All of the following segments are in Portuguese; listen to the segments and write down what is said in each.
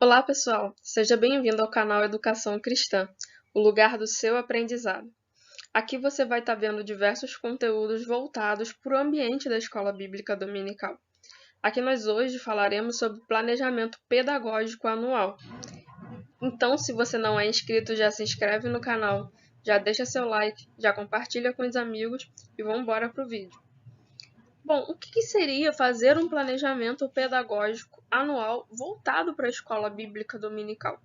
Olá, pessoal! Seja bem-vindo ao canal Educação Cristã, o lugar do seu aprendizado. Aqui você vai estar vendo diversos conteúdos voltados para o ambiente da Escola Bíblica Dominical. Aqui nós hoje falaremos sobre planejamento pedagógico anual. Então, se você não é inscrito, já se inscreve no canal, já deixa seu like, já compartilha com os amigos e vamos embora para o vídeo. Bom, o que seria fazer um planejamento pedagógico anual voltado para a Escola Bíblica Dominical?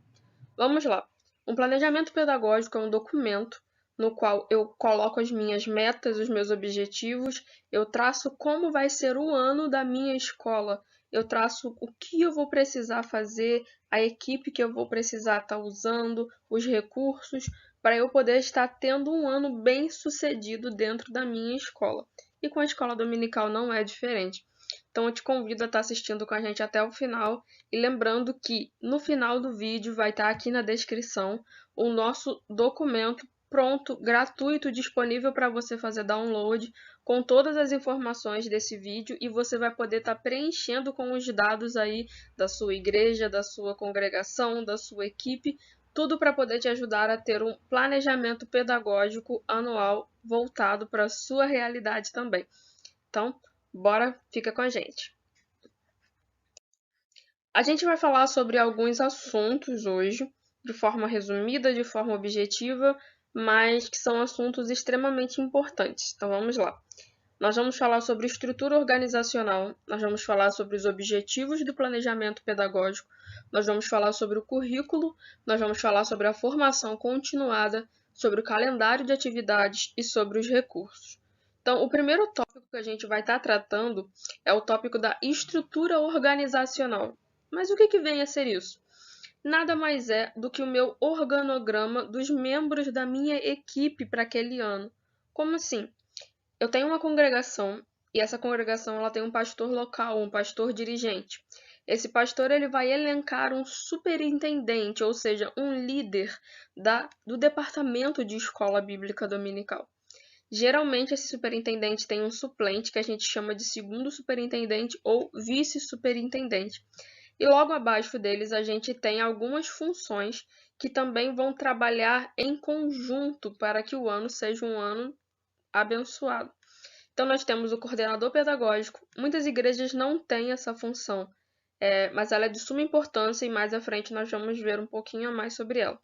Vamos lá. Um planejamento pedagógico é um documento no qual eu coloco as minhas metas, os meus objetivos, eu traço como vai ser o ano da minha escola, eu traço o que eu vou precisar fazer, a equipe que eu vou precisar estar usando, os recursos, para eu poder estar tendo um ano bem sucedido dentro da minha escola. E com a escola dominical não é diferente. Então eu te convido a estar assistindo com a gente até o final e lembrando que no final do vídeo vai estar aqui na descrição o nosso documento pronto, gratuito, disponível para você fazer download com todas as informações desse vídeo e você vai poder estar preenchendo com os dados aí da sua igreja, da sua congregação, da sua equipe, tudo para poder te ajudar a ter um planejamento pedagógico anual voltado para a sua realidade também. Então, bora, fica com a gente. A gente vai falar sobre alguns assuntos hoje, de forma resumida, de forma objetiva, mas que são assuntos extremamente importantes. Então vamos lá. Nós vamos falar sobre estrutura organizacional, nós vamos falar sobre os objetivos do planejamento pedagógico, nós vamos falar sobre o currículo, nós vamos falar sobre a formação continuada, sobre o calendário de atividades e sobre os recursos. Então, o primeiro tópico que a gente vai estar tratando é o tópico da estrutura organizacional. Mas o que vem a ser isso? Nada mais é do que o meu organograma dos membros da minha equipe para aquele ano. Como assim? Eu tenho uma congregação e essa congregação ela tem um pastor local, um pastor dirigente. Esse pastor ele vai elencar um superintendente, ou seja, um líder do departamento de escola bíblica dominical. Geralmente, esse superintendente tem um suplente que a gente chama de segundo superintendente ou vice-superintendente. E logo abaixo deles a gente tem algumas funções que também vão trabalhar em conjunto para que o ano seja um ano abençoado. Então nós temos o coordenador pedagógico. Muitas igrejas não têm essa função, mas ela é de suma importância e mais à frente nós vamos ver um pouquinho a mais sobre ela.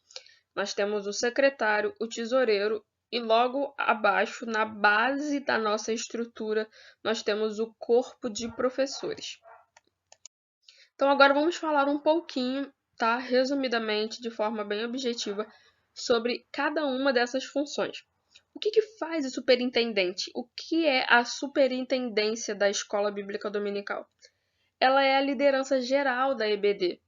Nós temos o secretário, o tesoureiro e logo abaixo, na base da nossa estrutura, nós temos o corpo de professores. Então agora vamos falar um pouquinho, tá? Resumidamente, de forma bem objetiva, sobre cada uma dessas funções. O que faz o superintendente? O que é a superintendência da Escola Bíblica Dominical? Ela é a liderança geral da EBD.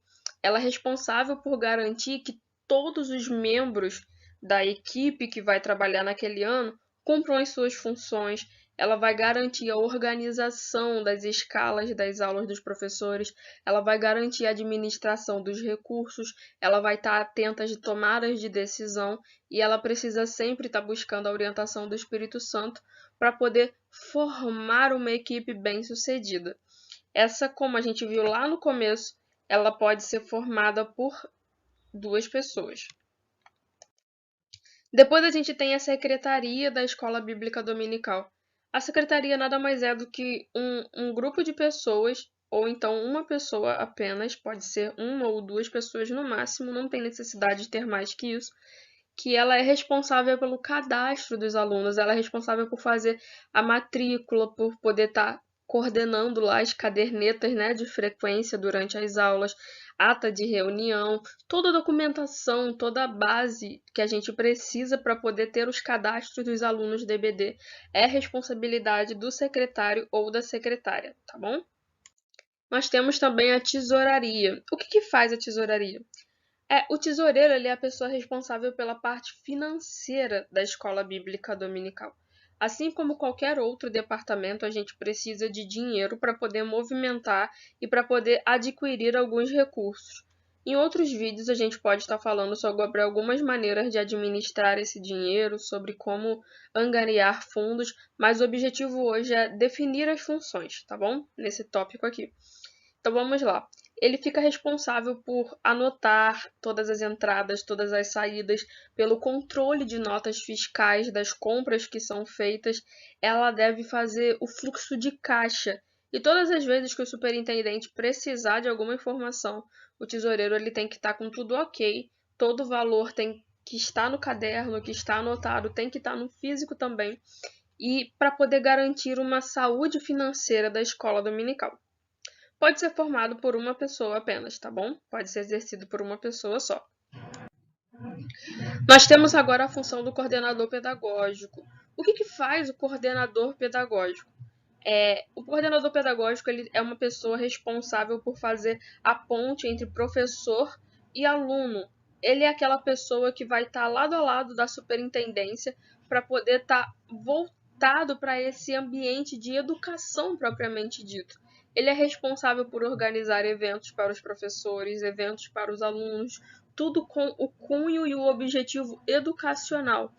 Ela é responsável por garantir que todos os membros da equipe que vai trabalhar naquele ano cumpram as suas funções. Ela vai garantir a organização das escalas das aulas dos professores, ela vai garantir a administração dos recursos, ela vai estar atenta às tomadas de decisão e ela precisa sempre estar buscando a orientação do Espírito Santo para poder formar uma equipe bem-sucedida. Essa, como a gente viu lá no começo, ela pode ser formada por duas pessoas. Depois a gente tem a secretaria da Escola Bíblica Dominical. A secretaria nada mais é do que um grupo de pessoas, ou então uma pessoa apenas, pode ser uma ou duas pessoas no máximo, não tem necessidade de ter mais que isso, que ela é responsável pelo cadastro dos alunos, ela é responsável por fazer a matrícula, por poder estar coordenando lá as cadernetas, né, de frequência durante as aulas, ata de reunião, toda a documentação, toda a base que a gente precisa para poder ter os cadastros dos alunos do EBD é responsabilidade do secretário ou da secretária, tá bom? Nós temos também a tesouraria. O que faz a tesouraria? O tesoureiro ele é a pessoa responsável pela parte financeira da escola bíblica dominical. Assim como qualquer outro departamento, a gente precisa de dinheiro para poder movimentar e para poder adquirir alguns recursos. Em outros vídeos, a gente pode estar falando sobre algumas maneiras de administrar esse dinheiro, sobre como angariar fundos, mas o objetivo hoje é definir as funções, tá bom? Nesse tópico aqui. Então vamos lá. ele fica responsável por anotar todas as entradas, todas as saídas, pelo controle de notas fiscais das compras que são feitas. Ela deve fazer o fluxo de caixa. E todas as vezes que o superintendente precisar de alguma informação, o tesoureiro ele tem que estar com tudo ok, todo o valor tem que estar no caderno, que está anotado, tem que estar no físico também, e para poder garantir uma saúde financeira da escola dominical. Pode ser formado por uma pessoa apenas, tá bom? Pode ser exercido por uma pessoa só. Nós temos agora a função do coordenador pedagógico. O que faz o coordenador pedagógico? O coordenador pedagógico ele é uma pessoa responsável por fazer a ponte entre professor e aluno. Ele é aquela pessoa que vai estar lado a lado da superintendência para poder estar voltado para esse ambiente de educação propriamente dito. Ele é responsável por organizar eventos para os professores, eventos para os alunos, tudo com o cunho e o objetivo educacional.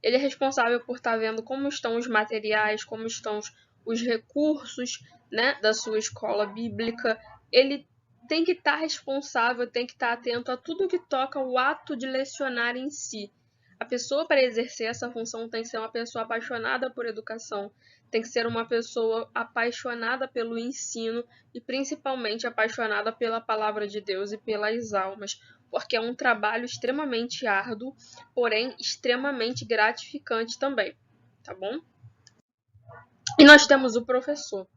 Ele é responsável por estar vendo como estão os materiais, como estão os recursos, né, da sua escola bíblica. Ele tem que estar responsável, tem que estar atento a tudo que toca o ato de lecionar em si. A pessoa, para exercer essa função, tem que ser uma pessoa apaixonada por educação, tem que ser uma pessoa apaixonada pelo ensino e principalmente apaixonada pela palavra de Deus e pelas almas, porque é um trabalho extremamente árduo, porém extremamente gratificante também, tá bom? E nós temos o professor.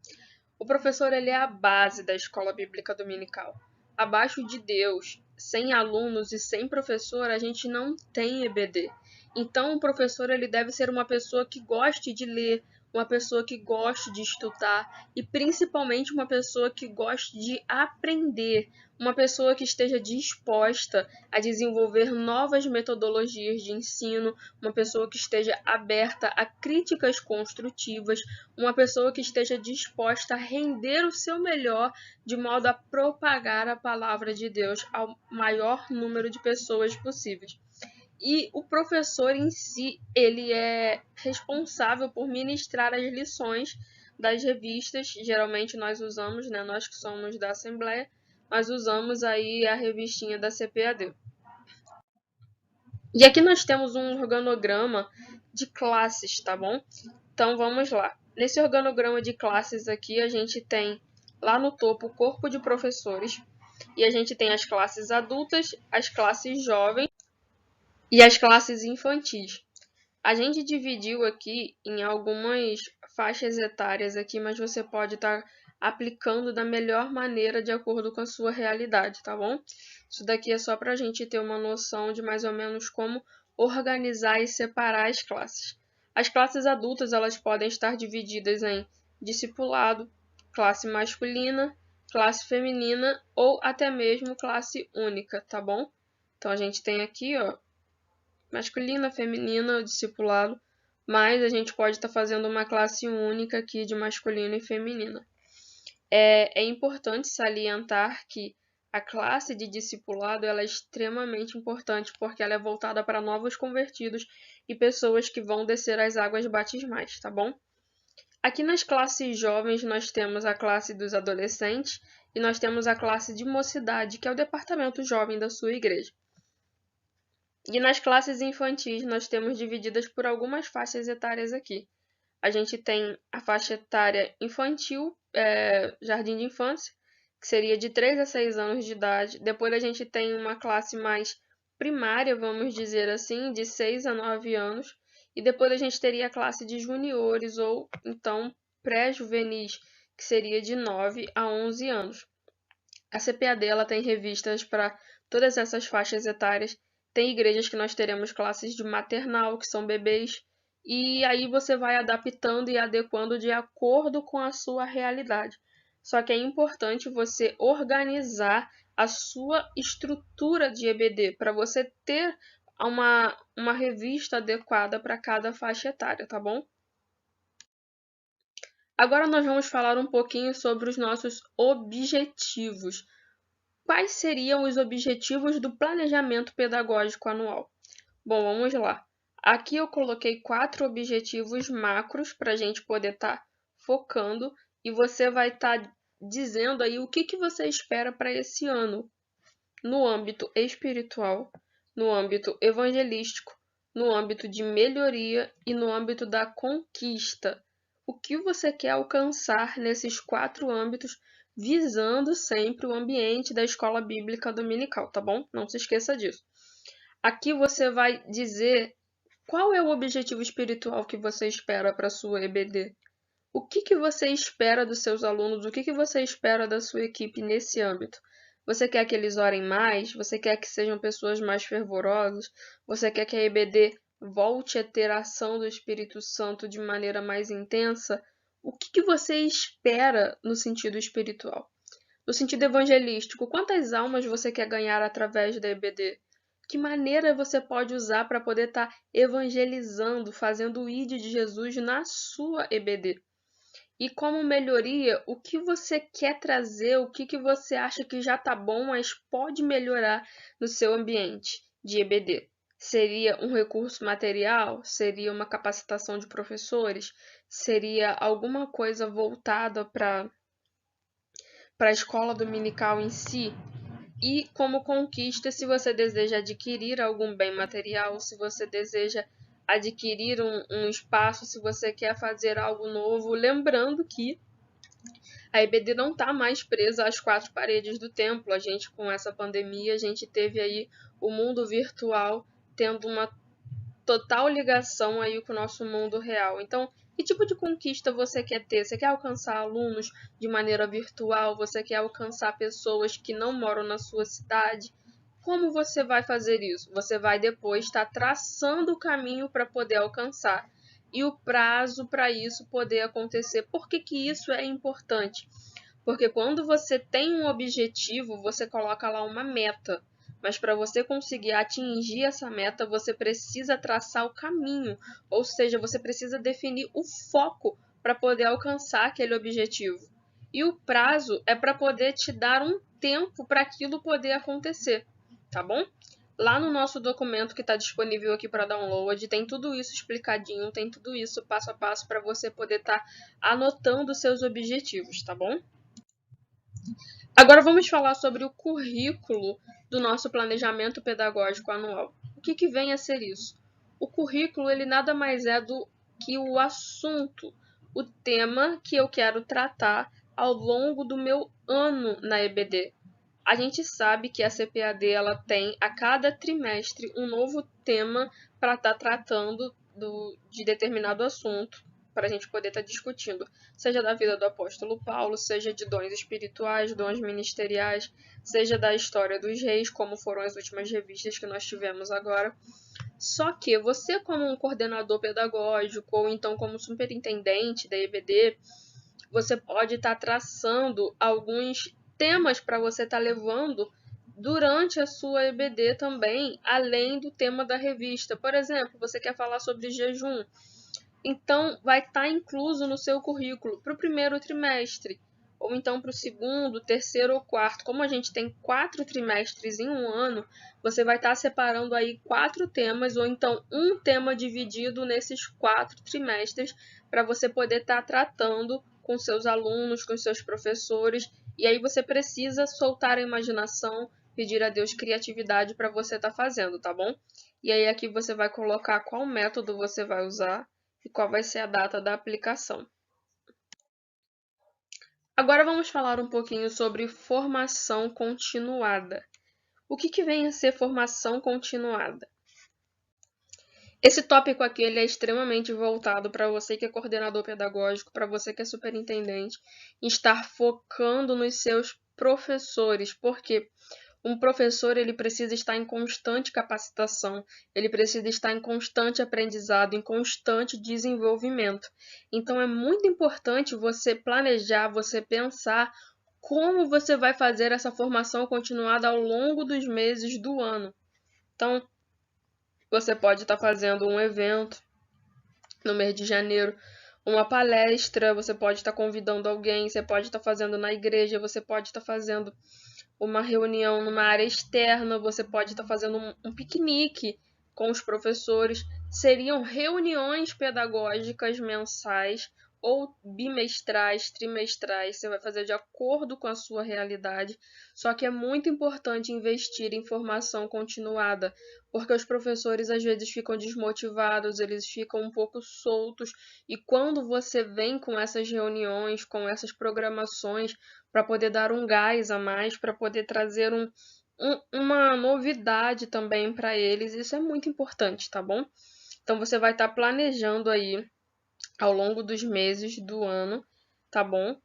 O professor ele é a base da escola bíblica dominical. Abaixo de Deus, sem alunos e sem professor, a gente não tem EBD. Então, o professor ele deve ser uma pessoa que goste de ler, uma pessoa que goste de estudar e principalmente uma pessoa que goste de aprender, uma pessoa que esteja disposta a desenvolver novas metodologias de ensino, uma pessoa que esteja aberta a críticas construtivas, uma pessoa que esteja disposta a render o seu melhor de modo a propagar a palavra de Deus ao maior número de pessoas possíveis. E o professor em si, ele é responsável por ministrar as lições das revistas. Geralmente nós usamos, né, nós que somos da Assembleia, nós usamos aí a revistinha da CPAD. E aqui nós temos um organograma de classes, tá bom? Então vamos lá. Nesse organograma de classes aqui, a gente tem lá no topo o corpo de professores, e a gente tem as classes adultas, as classes jovens e as classes infantis. A gente dividiu aqui em algumas faixas etárias aqui, mas você pode estar aplicando da melhor maneira de acordo com a sua realidade, tá bom? Isso daqui é só para a gente ter uma noção de mais ou menos como organizar e separar as classes. As classes adultas elas podem estar divididas em discipulado, classe masculina, classe feminina ou até mesmo classe única, tá bom? Então a gente tem aqui, ó, masculina, feminina, discipulado, mas a gente pode estar fazendo uma classe única aqui de masculino e feminina. É importante salientar que a classe de discipulado ela é extremamente importante porque ela é voltada para novos convertidos e pessoas que vão descer as águas batismais, tá bom? Aqui nas classes jovens nós temos a classe dos adolescentes e nós temos a classe de mocidade, que é o departamento jovem da sua igreja. E nas classes infantis nós temos divididas por algumas faixas etárias aqui. A gente tem a faixa etária infantil, jardim de infância, que seria de 3 a 6 anos de idade. Depois a gente tem uma classe mais primária, vamos dizer assim, de 6 a 9 anos. E depois a gente teria a classe de juniores ou então pré-juvenis, que seria de 9 a 11 anos. A CPAD ela tem revistas para todas essas faixas etárias. Tem igrejas que nós teremos classes de maternal, que são bebês, e aí você vai adaptando e adequando de acordo com a sua realidade. Só que é importante você organizar a sua estrutura de EBD para você ter uma revista adequada para cada faixa etária, tá bom? Agora nós vamos falar um pouquinho sobre os nossos objetivos. Quais seriam os objetivos do planejamento pedagógico anual? Bom, vamos lá. Aqui eu coloquei 4 objetivos macros para a gente poder estar focando e você vai estar dizendo aí o que você espera para esse ano, no âmbito espiritual, no âmbito evangelístico, no âmbito de melhoria e no âmbito da conquista. O que você quer alcançar nesses 4 âmbitos, visando sempre o ambiente da escola bíblica dominical, tá bom? Não se esqueça disso. Aqui você vai dizer qual é o objetivo espiritual que você espera para a sua EBD. O que você espera dos seus alunos? O que você espera da sua equipe nesse âmbito? Você quer que eles orem mais? Você quer que sejam pessoas mais fervorosas? Você quer que a EBD volte a ter a ação do Espírito Santo de maneira mais intensa? O que você espera no sentido espiritual? No sentido evangelístico, quantas almas você quer ganhar através da EBD? Que maneira você pode usar para poder estar evangelizando, fazendo o ID de Jesus na sua EBD? E como melhoria, o que você quer trazer, o que você acha que já está bom, mas pode melhorar no seu ambiente de EBD? Seria um recurso material? Seria uma capacitação de professores? Seria alguma coisa voltada para a escola dominical em si? E como conquista, se você deseja adquirir algum bem material, se você deseja adquirir um espaço, se você quer fazer algo novo, lembrando que a EBD não está mais presa às 4 paredes do templo. A gente, com essa pandemia, a gente teve aí o mundo virtual tendo uma total ligação aí com o nosso mundo real. Então, que tipo de conquista você quer ter? Você quer alcançar alunos de maneira virtual? Você quer alcançar pessoas que não moram na sua cidade? Como você vai fazer isso? Você vai depois estar traçando o caminho para poder alcançar e o prazo para isso poder acontecer. Por que isso é importante? Porque quando você tem um objetivo, você coloca lá uma meta. Mas para você conseguir atingir essa meta, você precisa traçar o caminho, ou seja, você precisa definir o foco para poder alcançar aquele objetivo. E o prazo é para poder te dar um tempo para aquilo poder acontecer, tá bom? Lá no nosso documento que está disponível aqui para download, tem tudo isso explicadinho, tem tudo isso passo a passo para você poder estar anotando seus objetivos, tá bom? Agora vamos falar sobre o currículo do nosso planejamento pedagógico anual. O que vem a ser isso? O currículo ele nada mais é do que o assunto, o tema que eu quero tratar ao longo do meu ano na EBD. A gente sabe que a CPAD ela tem a cada trimestre um novo tema para estar tratando de determinado assunto, para a gente poder estar discutindo, seja da vida do apóstolo Paulo, seja de dons espirituais, dons ministeriais, seja da história dos reis, como foram as últimas revistas que nós tivemos agora. Só que você, como um coordenador pedagógico, ou então como superintendente da EBD, você pode estar traçando alguns temas para você estar levando durante a sua EBD também, além do tema da revista. Por exemplo, você quer falar sobre jejum, então vai estar incluso no seu currículo para o primeiro trimestre, ou então para o segundo, terceiro ou quarto. Como a gente tem 4 trimestres em um ano, você vai estar separando aí 4 temas, ou então um tema dividido nesses 4 trimestres, para você poder estar tratando com seus alunos, com seus professores, e aí você precisa soltar a imaginação, pedir a Deus criatividade para você estar fazendo, tá bom? E aí aqui você vai colocar qual método você vai usar e qual vai ser a data da aplicação. Agora vamos falar um pouquinho sobre formação continuada. O que vem a ser formação continuada? Esse tópico aqui ele é extremamente voltado para você que é coordenador pedagógico, para você que é superintendente, estar focando nos seus professores, porque um professor ele precisa estar em constante capacitação, ele precisa estar em constante aprendizado, em constante desenvolvimento. Então é muito importante você planejar, você pensar como você vai fazer essa formação continuada ao longo dos meses do ano. Então, você pode estar fazendo um evento no mês de janeiro, uma palestra, você pode estar convidando alguém, você pode estar fazendo na igreja, você pode estar fazendo uma reunião numa área externa, você pode estar fazendo um piquenique com os professores. Seriam reuniões pedagógicas mensais ou bimestrais, trimestrais, você vai fazer de acordo com a sua realidade. Só que é muito importante investir em formação continuada, porque os professores às vezes ficam desmotivados, eles ficam um pouco soltos, e quando você vem com essas reuniões, com essas programações, para poder dar um gás a mais, para poder trazer uma novidade também para eles, isso é muito importante, tá bom? Então você vai estar planejando aí ao longo dos meses do ano, tá bom?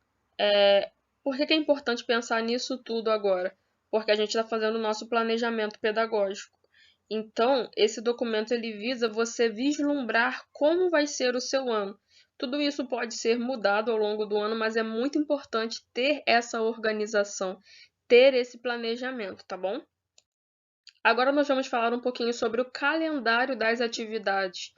Por que é importante pensar nisso tudo agora? Porque a gente está fazendo o nosso planejamento pedagógico. Então, esse documento ele visa você vislumbrar como vai ser o seu ano. Tudo isso pode ser mudado ao longo do ano, mas é muito importante ter essa organização, ter esse planejamento, tá bom? Agora nós vamos falar um pouquinho sobre o calendário das atividades.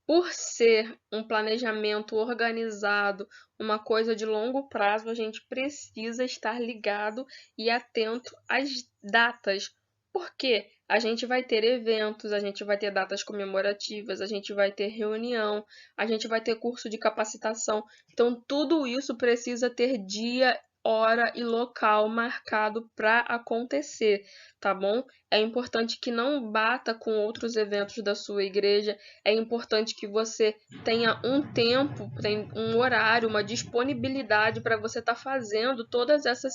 Por ser um planejamento organizado, uma coisa de longo prazo, a gente precisa estar ligado e atento às datas. Porque a gente vai ter eventos, a gente vai ter datas comemorativas, a gente vai ter reunião, a gente vai ter curso de capacitação. Então, tudo isso precisa ter dia, hora e local marcado para acontecer, tá bom? É importante que não bata com outros eventos da sua igreja. É importante que você tenha um tempo, um horário, uma disponibilidade para você estar fazendo todas essas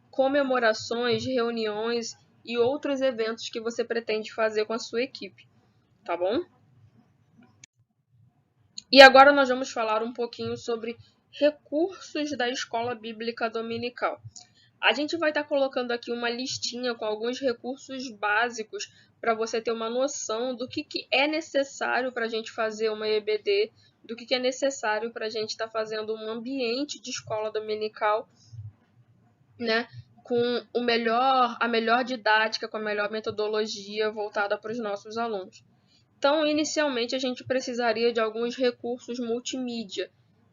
comemorações, reuniões e outros eventos que você pretende fazer com a sua equipe, tá bom? E agora nós vamos falar um pouquinho sobre recursos da Escola Bíblica Dominical. A gente vai estar colocando aqui uma listinha com alguns recursos básicos para você ter uma noção do que é necessário para a gente fazer uma EBD, do que é necessário para a gente estar fazendo um ambiente de escola dominical, né, com a melhor didática, com a melhor metodologia voltada para os nossos alunos. Então, inicialmente, a gente precisaria de alguns recursos multimídia.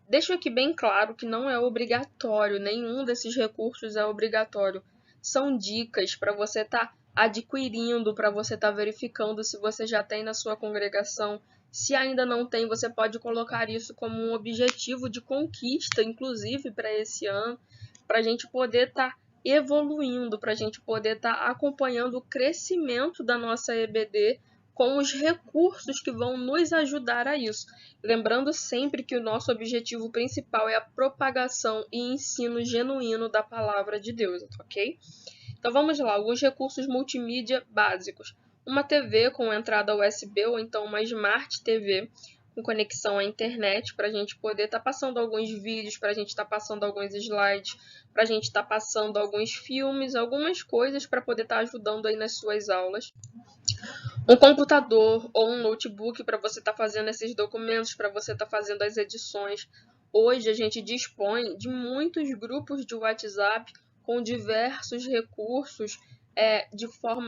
Deixo aqui bem claro que não é obrigatório, nenhum desses recursos é obrigatório. São dicas para você estar adquirindo, para você estar verificando se você já tem na sua congregação. Se ainda não tem, você pode colocar isso como um objetivo de conquista, inclusive para esse ano, para a gente poder estar evoluindo, para a gente poder estar acompanhando o crescimento da nossa EBD com os recursos que vão nos ajudar a isso. Lembrando sempre que o nosso objetivo principal é a propagação e ensino genuíno da palavra de Deus, ok? Então vamos lá, alguns recursos multimídia básicos. Uma TV com entrada USB ou então uma Smart TV com conexão à internet para a gente poder estar passando alguns vídeos, para a gente estar passando alguns slides, para a gente estar passando alguns filmes, algumas coisas para poder estar ajudando aí nas suas aulas. Um computador ou um notebook para você estar fazendo esses documentos, para você estar fazendo as edições. Hoje a gente dispõe de muitos grupos de WhatsApp com diversos recursos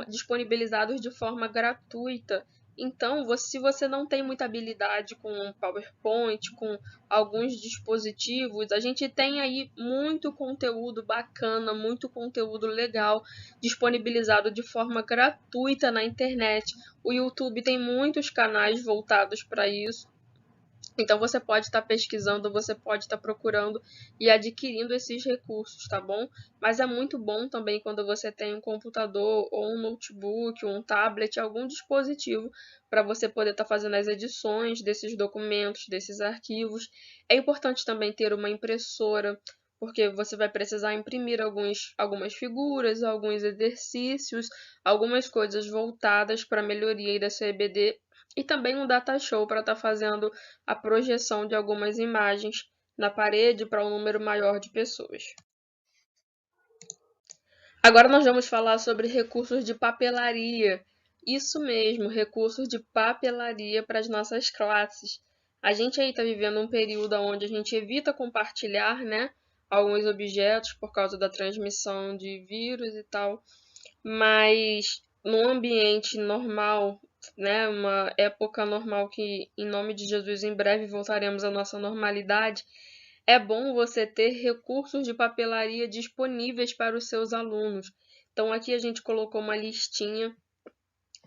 disponibilizados de forma gratuita. Então, se você não tem muita habilidade com PowerPoint, com alguns dispositivos, a gente tem aí muito conteúdo bacana, muito conteúdo legal disponibilizado de forma gratuita na internet. O YouTube tem muitos canais voltados para isso. Então você pode estar pesquisando, você pode estar procurando e adquirindo esses recursos, tá bom? Mas é muito bom também quando você tem um computador ou um notebook, um tablet, algum dispositivo para você poder estar fazendo as edições desses documentos, desses arquivos. É importante também ter uma impressora, porque você vai precisar imprimir algumas figuras, alguns exercícios, algumas coisas voltadas para a melhoria da sua EBD e também um data show para estar fazendo a projeção de algumas imagens na parede para um número maior de pessoas. Agora nós vamos falar sobre recursos de papelaria. Isso mesmo, recursos de papelaria para as nossas classes. A gente aí está vivendo um período onde a gente evita compartilhar, né, alguns objetos por causa da transmissão de vírus e tal, mas num ambiente normal, né, uma época normal que, em nome de Jesus, em breve voltaremos à nossa normalidade, é bom você ter recursos de papelaria disponíveis para os seus alunos. Então, aqui a gente colocou uma listinha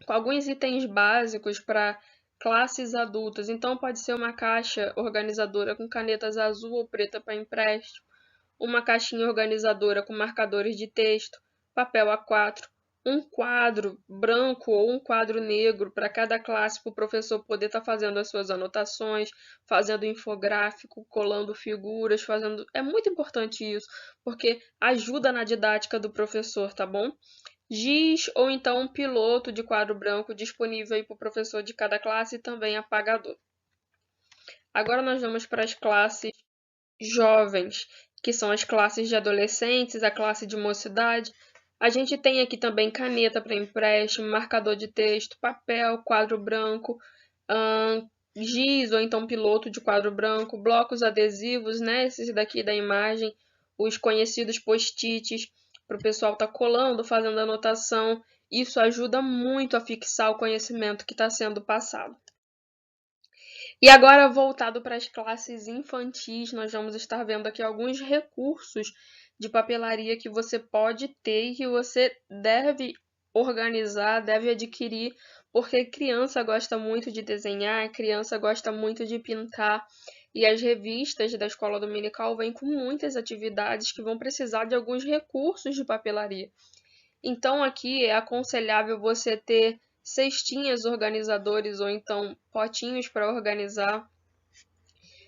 com alguns itens básicos para Classes adultas, então pode ser uma caixa organizadora com canetas azul ou preta para empréstimo, uma caixinha organizadora com marcadores de texto, papel A4, um quadro branco ou um quadro negro para cada classe, para o professor poder estar fazendo as suas anotações, fazendo infográfico, colando figuras, fazendo. É muito importante isso, porque ajuda na didática do professor, tá bom? Giz ou então um piloto de quadro branco disponível para o professor de cada classe e também apagador. Agora nós vamos para as classes jovens, que são as classes de adolescentes, a classe de mocidade. A gente tem aqui também caneta para empréstimo, marcador de texto, papel, quadro branco, giz ou então piloto de quadro branco, blocos adesivos, né? Esses daqui da imagem, os conhecidos post-its, para o pessoal estar colando, fazendo anotação. Isso ajuda muito a fixar o conhecimento que está sendo passado. E agora, voltado para as classes infantis, nós vamos estar vendo aqui alguns recursos de papelaria que você pode ter e que você deve organizar, deve adquirir, porque criança gosta muito de desenhar, criança gosta muito de pintar, e as revistas da Escola Dominical vêm com muitas atividades que vão precisar de alguns recursos de papelaria. Então, aqui é aconselhável você ter cestinhas organizadores ou então potinhos para organizar,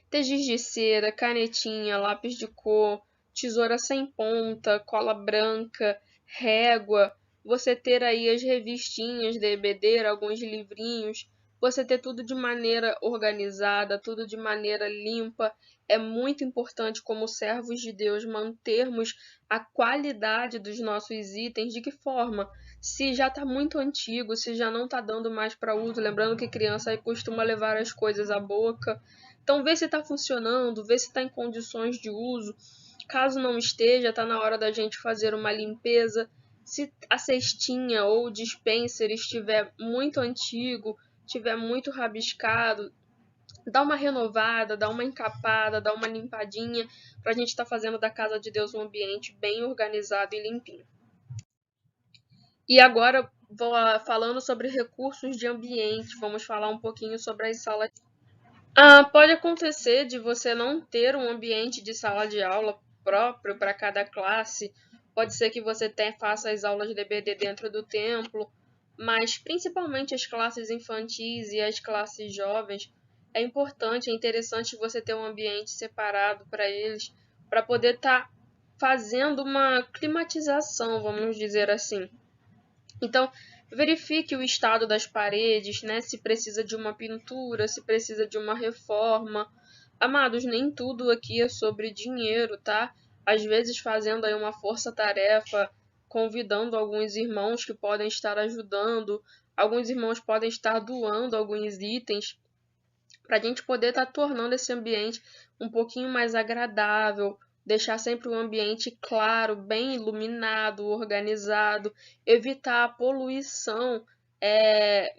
ter giz de cera, canetinha, lápis de cor, tesoura sem ponta, cola branca, régua, você ter aí as revistinhas de EBD, alguns livrinhos, você ter tudo de maneira organizada, tudo de maneira limpa. É muito importante, como servos de Deus, mantermos a qualidade dos nossos itens. De que forma? Se já está muito antigo, se já não está dando mais para uso, lembrando que criança aí costuma levar as coisas à boca. Então, vê se está funcionando, vê se está em condições de uso. Caso não esteja, está na hora da gente fazer uma limpeza. Se a cestinha ou o dispenser estiver muito antigo, estiver muito rabiscado, dá uma renovada, dá uma encapada, dá uma limpadinha, para a gente estar fazendo da casa de Deus um ambiente bem organizado e limpinho. E agora, falando sobre recursos de ambiente, vamos falar um pouquinho sobre as salas. Pode acontecer de você não ter um ambiente de sala de aula próprio para cada classe. Pode ser que você faça as aulas de EBD dentro do templo, mas principalmente as classes infantis e as classes jovens, é importante, é interessante você ter um ambiente separado para eles, para poder estar fazendo uma climatização, vamos dizer assim. Então, verifique o estado das paredes, né? Se precisa de uma pintura, se precisa de uma reforma. Amados, nem tudo aqui é sobre dinheiro, tá? Às vezes fazendo aí uma força-tarefa, convidando alguns irmãos que podem estar ajudando, alguns irmãos podem estar doando alguns itens, para a gente poder estar tornando esse ambiente um pouquinho mais agradável, deixar sempre um ambiente claro, bem iluminado, organizado, evitar a poluição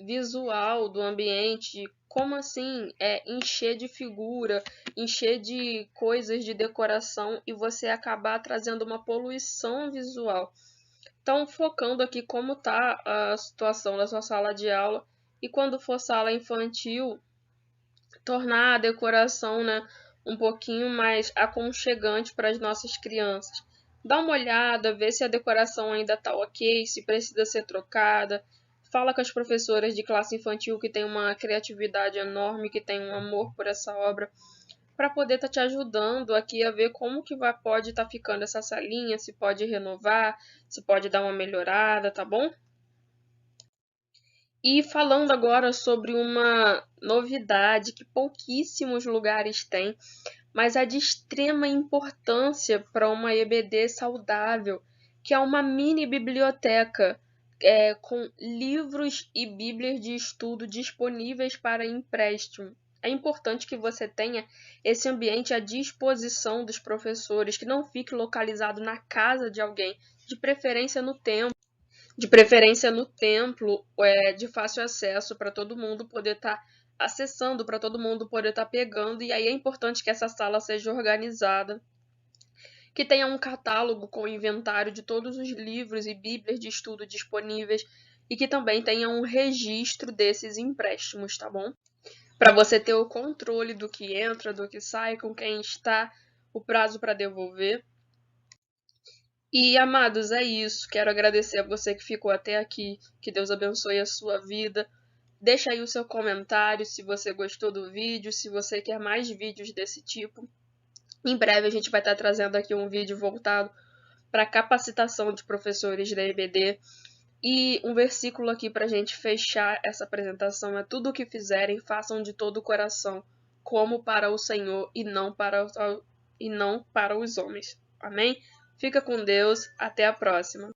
visual do ambiente. Como assim? Encher de figura, encher de coisas de decoração e você acabar trazendo uma poluição visual. Então, focando aqui como está a situação da sua sala de aula, e quando for sala infantil, tornar a decoração, né, um pouquinho mais aconchegante para as nossas crianças. Dá uma olhada, vê se a decoração ainda está ok, se precisa ser trocada. Fala com as professoras de classe infantil que tem uma criatividade enorme, que tem um amor por essa obra, para poder estar te ajudando aqui a ver como que pode estar ficando essa salinha, se pode renovar, se pode dar uma melhorada, tá bom? E falando agora sobre uma novidade que pouquíssimos lugares têm, mas é de extrema importância para uma EBD saudável, que é uma mini biblioteca com livros e bíblias de estudo disponíveis para empréstimo. É importante que você tenha esse ambiente à disposição dos professores, que não fique localizado na casa de alguém, de preferência no templo. De fácil acesso para todo mundo poder estar acessando, para todo mundo poder estar pegando. E aí é importante que essa sala seja organizada, que tenha um catálogo com o inventário de todos os livros e bíblias de estudo disponíveis, e que também tenha um registro desses empréstimos, tá bom? Para você ter o controle do que entra, do que sai, com quem está, o prazo para devolver. E, amados, é isso. Quero agradecer a você que ficou até aqui. Que Deus abençoe a sua vida. Deixa aí o seu comentário se você gostou do vídeo, se você quer mais vídeos desse tipo. Em breve a gente vai estar trazendo aqui um vídeo voltado para capacitação de professores da EBD. E um versículo aqui para a gente fechar essa apresentação é: tudo o que fizerem, façam de todo o coração, como para o Senhor e não para os homens. Amém? Fica com Deus. Até a próxima.